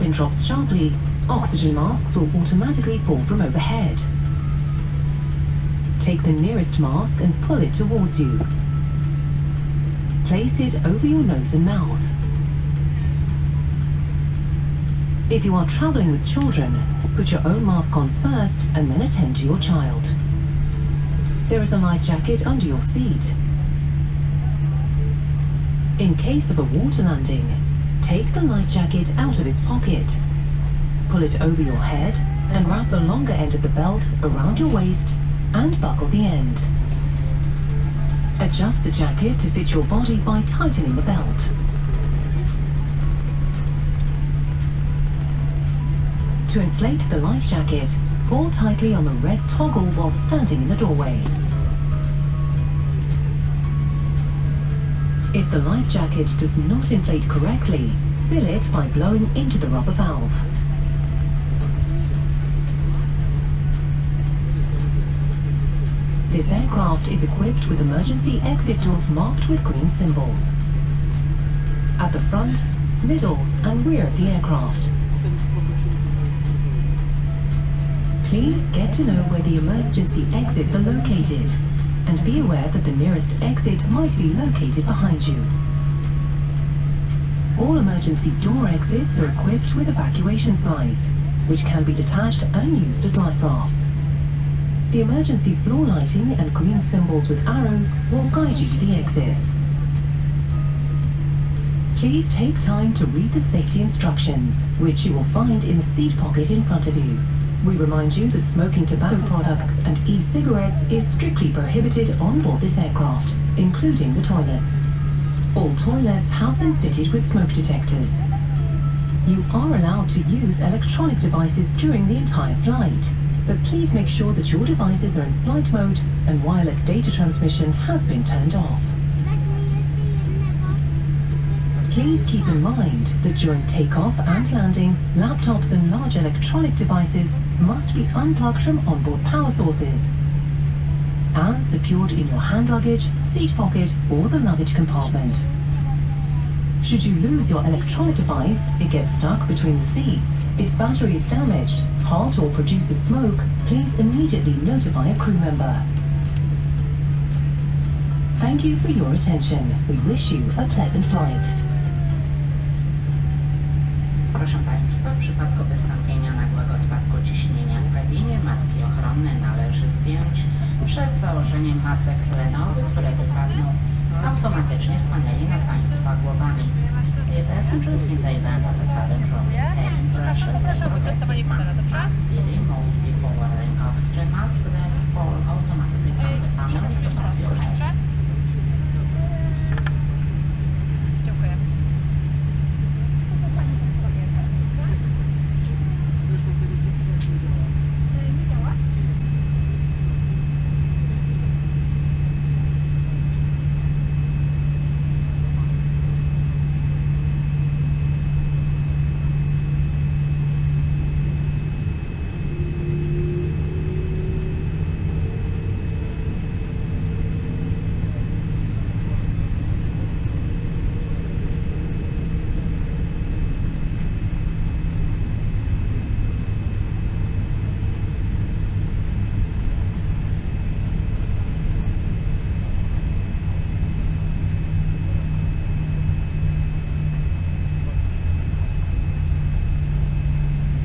cabin drops sharply, oxygen masks will automatically fall from overhead. Take the nearest mask and pull it towards you. Place it over your nose and mouth. If you are traveling with children, put your own mask on first and then attend to your child. There is a life jacket under your seat. In case of a water landing, take the life jacket out of its pocket. Pull it over your head and wrap the longer end of the belt around your waist and buckle the end. Adjust the jacket to fit your body by tightening the belt. To inflate the life jacket, pull tightly on the red toggle while standing in the doorway. If the life jacket does not inflate correctly, fill it by blowing into the rubber valve. This aircraft is equipped with emergency exit doors marked with green symbols at the front, middle and rear of the aircraft. Please get to know where the emergency exits are located and be aware that the nearest exit might be located behind you. All emergency door exits are equipped with evacuation slides, which can be detached and used as life rafts. The emergency floor lighting and green symbols with arrows will guide you to the exits. Please take time to read the safety instructions, which you will find in the seat pocket in front of you. We remind you that smoking tobacco products and e-cigarettes is strictly prohibited on board this aircraft, including the toilets. All toilets have been fitted with smoke detectors. You are allowed to use electronic devices during the entire flight, but please make sure that your devices are in flight mode and wireless data transmission has been turned off. Please keep in mind that during takeoff and landing, laptops and large electronic devices must be unplugged from onboard power sources and secured in your hand luggage, seat pocket or the luggage compartment. Should you lose your electronic device, it gets stuck between the seats, its battery is damaged, hot or produces smoke, please immediately notify a crew member. Thank you for your attention. We wish you a pleasant flight. Proszę Państwa, w przypadku wystąpienia nagłego spadku ciśnienia w kabinie maski ochronne należy zdjąć przed założeniem masek tlenowych, które wypadną automatycznie z paneli nad Państwa głowami. The passengers in the event of a sudden drop in cabin pressure must be removed before wearing oxygen masks that fall automatically from the panels above your head. Dziękuję.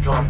John,